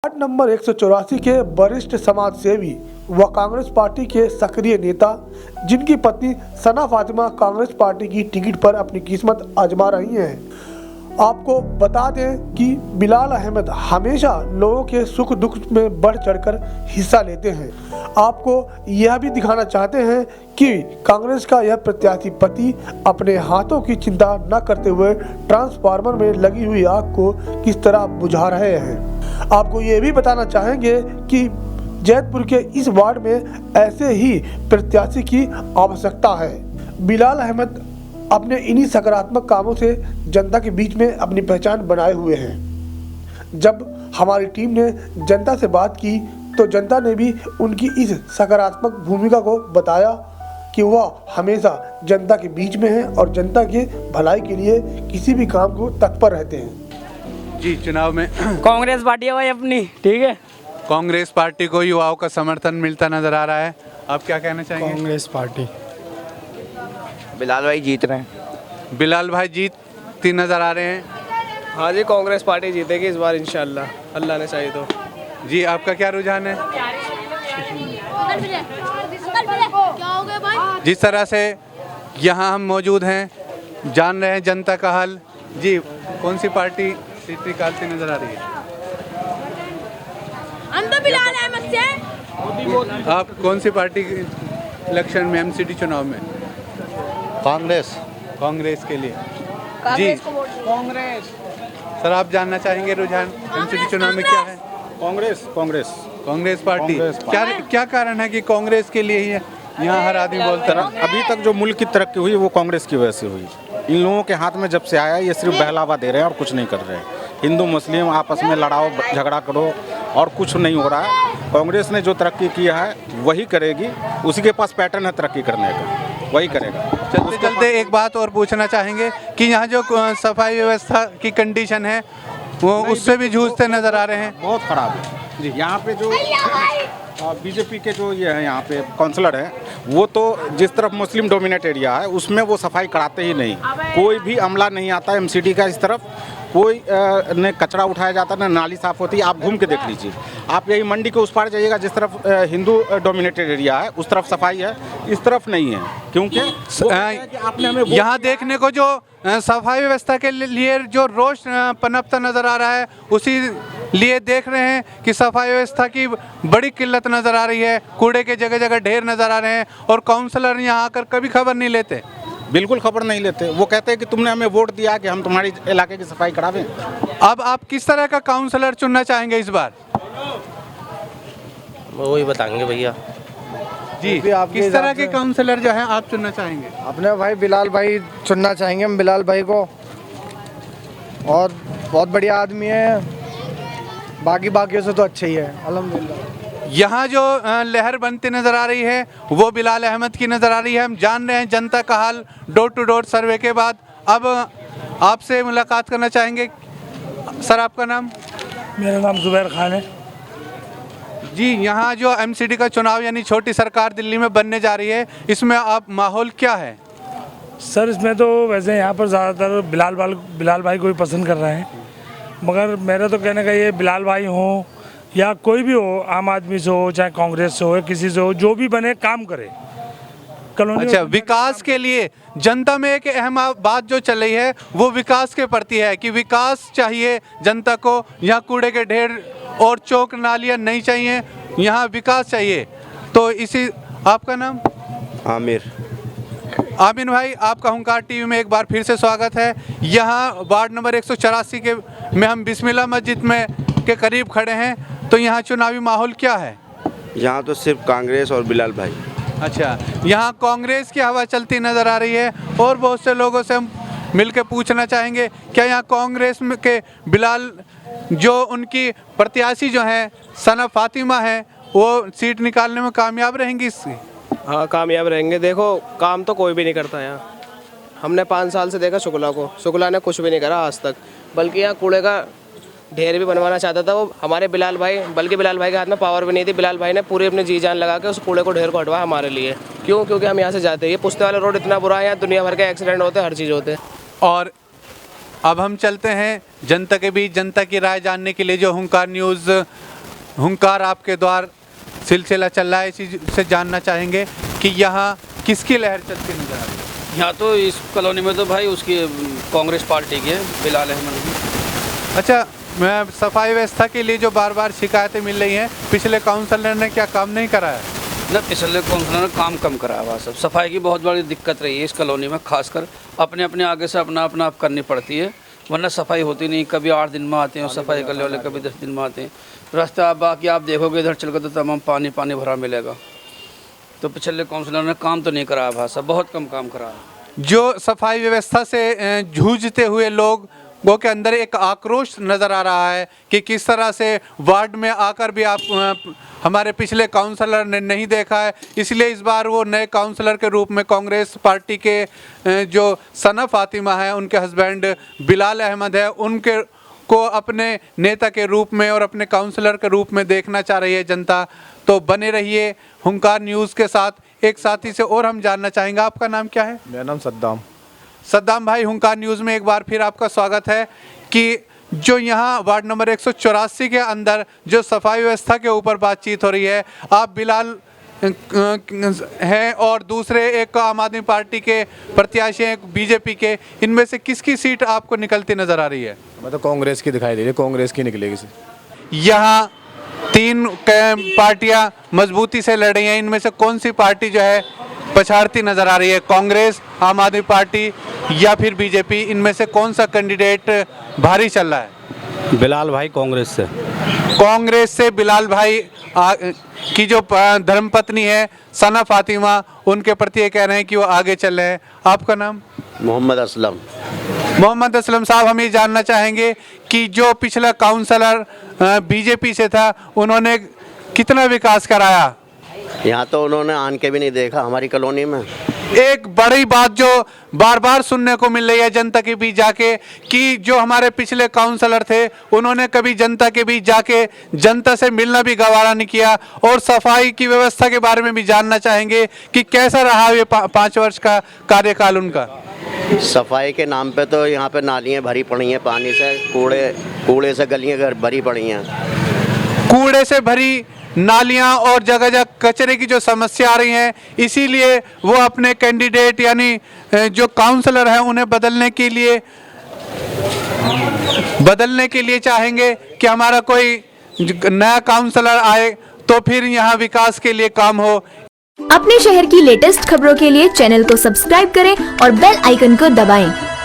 Ward number 184 के वरिष्ठ समाज सेवी व कांग्रेस पार्टी के सक्रिय नेता, जिनकी पत्नी सना फातिमा कांग्रेस पार्टी की टिकट पर अपनी किस्मत आजमा रही हैं। आपको बता दें कि बिलाल अहमद हमेशा लोगों के सुख दुख में बढ़ चढ़कर हिस्सा लेते हैं। आपको यह भी दिखाना चाहते हैं कि कांग्रेस का यह प्रत्याशी पति अपने हाथों की चिंता न करते हुए ट्रांसफार्मर में लगी हुई आग को किस तरह बुझा रहे हैं। आपको ये भी बताना चाहेंगे कि जैतपुर के इस वार्ड में ऐसे ही प्रत्याशी की आवश्यकता है। बिलाल अहमद अपने इन्हीं सकारात्मक कामों से जनता के बीच में अपनी पहचान बनाए हुए हैं। जब हमारी टीम ने जनता से बात की तो जनता ने भी उनकी इस सकारात्मक भूमिका को बताया कि वह हमेशा जनता के बीच में है और जनता के भलाई के लिए किसी भी काम को तत्पर रहते हैं। जी, चुनाव में कांग्रेस पार्टी है भाई अपनी, ठीक है। कांग्रेस पार्टी को युवाओं का समर्थन मिलता नजर आ रहा है, आप क्या कहना चाहेंगे? कांग्रेस पार्टी। बिलाल भाई जीत रहे हैं। बिलाल भाई जीतती नजर आ रहे हैं। हाँ जी, कांग्रेस पार्टी जीतेगी इस बार इंशाल्लाह, अल्लाह ने चाहे तो। जी, आपका क्या रुझान है? जिस तरह से यहाँ हम मौजूद हैं, जान रहे हैं जनता का हाल। जी, कौन सी पार्टी सीट निकालती नजर आ रही है? हम तो बिलाल अहमद से। आप कौन सी पार्टी के इलेक्शन में, एमसीडी चुनाव में? कांग्रेस। कांग्रेस के लिए। जी, कांग्रेस। सर आप जानना चाहेंगे रुझान एमसीडी चुनाव में क्या है? कांग्रेस कांग्रेस कांग्रेस पार्टी। क्या कारण है कि कांग्रेस के लिए ही यहाँ हर आदमी बोलता है? अभी तक जो मुल्क की तरक्की हुई वो कांग्रेस की वजह से हुई। इन लोगों के हाथ में जब से आया ये सिर्फ बहलावा दे रहे हैं और कुछ नहीं कर रहे हैं। हिंदू मुस्लिम आपस में लड़ाओ झगड़ा करो और कुछ नहीं हो रहा है। कांग्रेस ने जो तरक्की किया है वही करेगी, उसी के पास पैटर्न है तरक्की करने का, वही करेगा। चलते चलते एक बात और पूछना चाहेंगे कि यहाँ जो सफाई व्यवस्था की कंडीशन है वो उससे भी जूझते नजर आ रहे हैं। बहुत ख़राब है जी। यहाँ पे जो बीजेपी के जो ये है यहाँ पे काउंसलर है, वो तो जिस तरफ मुस्लिम डोमिनेट एरिया है उसमें वो सफाई कराते ही नहीं। कोई भी अमला नहीं आता एमसीडी का इस तरफ, कोई न कचरा उठाया जाता न नाली साफ़ होती। आप घूम के देख लीजिए, आप यही मंडी के उस पार जाइएगा जिस तरफ हिंदू डोमिनेटेड एरिया है उस तरफ सफाई है, इस तरफ नहीं है। क्योंकि आपने हमें यहाँ देखने को जो सफाई व्यवस्था के लिए जो रोष पनपता नज़र आ रहा है, उसी लिए देख रहे हैं कि सफाई व्यवस्था की बड़ी किल्लत नज़र आ रही है। कूड़े के जगह जगह ढेर नज़र आ रहे हैं और काउंसलर यहाँ आकर कभी खबर नहीं लेते। बिल्कुल खबर नहीं लेते। वो कहते हैं कि तुमने हमें वोट दिया कि हम तुम्हारी इलाके की सफाई करावें। अब आप किस तरह का काउंसलर चुनना चाहेंगे इस बार? वही बताएंगे भैया जी, किस तरह के काउंसलर जो है आप चुनना चाहेंगे? अपने भाई बिलाल भाई चुनना चाहेंगे हम, बिलाल भाई को। और बहुत बढ़िया आदमी है, बाकियों से तो अच्छे ही है अल्हम्दुलिल्लाह। यहाँ जो लहर बनती नज़र आ रही है वो बिलाल अहमद की नज़र आ रही है। हम जान रहे हैं जनता का हाल डोर टू डोर सर्वे के बाद। अब आपसे मुलाकात करना चाहेंगे। सर आपका नाम? मेरा नाम जुबैर खान है। जी, यहाँ जो एमसीडी का चुनाव यानी छोटी सरकार दिल्ली में बनने जा रही है, इसमें आप माहौल क्या है? सर इसमें तो वैसे यहाँ पर ज़्यादातर बिलाल भाई को ही पसंद कर रहे हैं, मगर मेरा तो कहने का ये बिलाल भाई हो या कोई भी हो, आम आदमी से हो चाहे कांग्रेस से हो या किसी से हो, जो भी बने काम करे कॉलोनी। अच्छा, विकास के लिए जनता में एक अहम बात जो चल रही है वो विकास के प्रति है कि विकास चाहिए जनता को। यहाँ कूड़े के ढेर और चौक नालियाँ नहीं चाहिए, यहाँ विकास चाहिए। तो इसी, आपका नाम? आमिर। आमिर भाई, आपका हुंकार टीवी में एक बार फिर से स्वागत है। यहाँ वार्ड नंबर 184 के में हम बिस्मिल्लाह मस्जिद में के करीब खड़े हैं, तो यहाँ चुनावी माहौल क्या है? यहाँ तो सिर्फ कांग्रेस और बिलाल भाई। अच्छा, यहाँ कांग्रेस की हवा चलती नज़र आ रही है और बहुत से लोगों से हम मिल के पूछना चाहेंगे क्या यहाँ कांग्रेस में के बिलाल जो उनकी प्रत्याशी जो हैं सना फातिमा है वो सीट निकालने में कामयाब रहेंगी इससे? हाँ, कामयाब रहेंगे। देखो, काम तो कोई भी नहीं करता यहाँ। हमने 5 साल से देखा शुक्ला को, शुक्ला ने कुछ भी नहीं करा आज तक। बल्कि यहाँ कूड़े का ढेर भी बनवाना चाहता था वो हमारे बिलाल भाई, बल्कि बिलाल भाई के हाथ में पावर भी नहीं थी। बिलाल भाई ने पूरी अपनी जी जान लगा के उस कूड़े को ढेर को हटवाया हमारे लिए। क्यों? क्योंकि हम यहाँ से जाते हैं। ये पुश्ते वाला रोड इतना बुरा है, यहाँ दुनिया भर के एक्सीडेंट होते हैं, हर चीज़ होते हैं। और अब हम चलते हैं जनता के बीच, जनता की राय जानने के लिए जो हुंकार न्यूज़ हुंकार आपके द्वार सिलसिला चल रहा है, इसी से जानना चाहेंगे कि यहाँ किसकी लहर चलती नजर आ रही है। यहाँ तो इस कॉलोनी में तो भाई उसकी कांग्रेस पार्टी की है, बिलाल अहमद की। अच्छा, मैं सफाई व्यवस्था के लिए जो बार बार शिकायतें मिल रही हैं, पिछले काउंसलर ने क्या काम नहीं कराया? न पिछले काउंसलर ने काम कम कराया हुआ सब। सफाई की बहुत बड़ी दिक्कत रही है इस कॉलोनी में, खासकर अपने अपने आगे से अपना अपना आप करनी पड़ती है, वरना सफाई होती नहीं। कभी 8 दिन में आते हैं सफाई करने वाले, कभी 10 दिन में आते हैं। रास्ता बाकी आप देखोगे इधर चल कर तो तमाम पानी पानी भरा मिलेगा। तो पिछले काउंसलर ने काम तो नहीं कराया भाषा, बहुत कम काम कराया। जो सफाई व्यवस्था से जूझते हुए लोग वो के अंदर एक आक्रोश नज़र आ रहा है कि किस तरह से वार्ड में आकर भी आप हमारे पिछले काउंसलर ने नहीं देखा है, इसलिए इस बार वो नए काउंसलर के रूप में कांग्रेस पार्टी के जो सना फातिमा है, उनके हस्बैंड बिलाल अहमद है, उनके को अपने नेता के रूप में और अपने काउंसलर के रूप में देखना चाह रही है जनता। तो बने रहिए हुंकार न्यूज़ के साथ। एक साथी से और हम जानना चाहेंगे, आपका नाम क्या है? मेरा नाम सद्दाम। सद्दाम भाई, हुंकार न्यूज़ में एक बार फिर आपका स्वागत है कि जो यहाँ वार्ड नंबर 184 के अंदर जो सफाई व्यवस्था के ऊपर बातचीत हो रही है, आप बिलाल हैं और दूसरे एक आम आदमी पार्टी के प्रत्याशी हैं बीजेपी के, इनमें से किसकी सीट आपको निकलती नज़र आ रही है? मैं तो कांग्रेस की दिखाई दे रही है, कांग्रेस की निकलेगी। यहाँ 3 पार्टियाँ मजबूती से लड़ रही हैं, इनमें से कौन सी पार्टी जो है पछाड़ती नज़र आ रही है? कांग्रेस, आम आदमी पार्टी या फिर बीजेपी? इनमें से कौन सा कैंडिडेट भारी चल रहा है? बिलाल भाई कांग्रेस से। कांग्रेस से बिलाल भाई की जो धर्मपत्नी है सना फातिमा, उनके प्रति ये कह रहे हैं कि वो आगे चल रहे हैं। आपका नाम? मोहम्मद असलम। मोहम्मद असलम साहब, हम ये जानना चाहेंगे कि जो पिछला काउंसलर बीजेपी से था, उन्होंने कितना विकास कराया? यहाँ तो उन्होंने आन के भी नहीं देखा हमारी कॉलोनी में। एक बड़ी बात जो बार बार सुनने को मिल रही है जनता के बीच जाके कि जो हमारे पिछले काउंसलर थे, उन्होंने कभी जनता के बीच जाके जनता से मिलना भी गवारा नहीं किया। और सफाई की व्यवस्था के बारे में भी जानना चाहेंगे कि कैसा रहा ये 5 वर्ष का कार्यकाल उनका। सफाई के नाम पे तो यहाँ पे नालियाँ भरी पड़ी हैं पानी से, कूड़े से गलियाँ भरी पड़ी हैं। कूड़े से भरी नालियां और जगह जगह कचरे की जो समस्या आ रही है, इसीलिए वो अपने कैंडिडेट यानी जो काउंसलर हैं उन्हें बदलने के लिए चाहेंगे कि हमारा कोई नया काउंसलर आए तो फिर यहाँ विकास के लिए काम हो। अपने शहर की लेटेस्ट खबरों के लिए चैनल को सब्सक्राइब करें और बेल आइकन को दबाएं।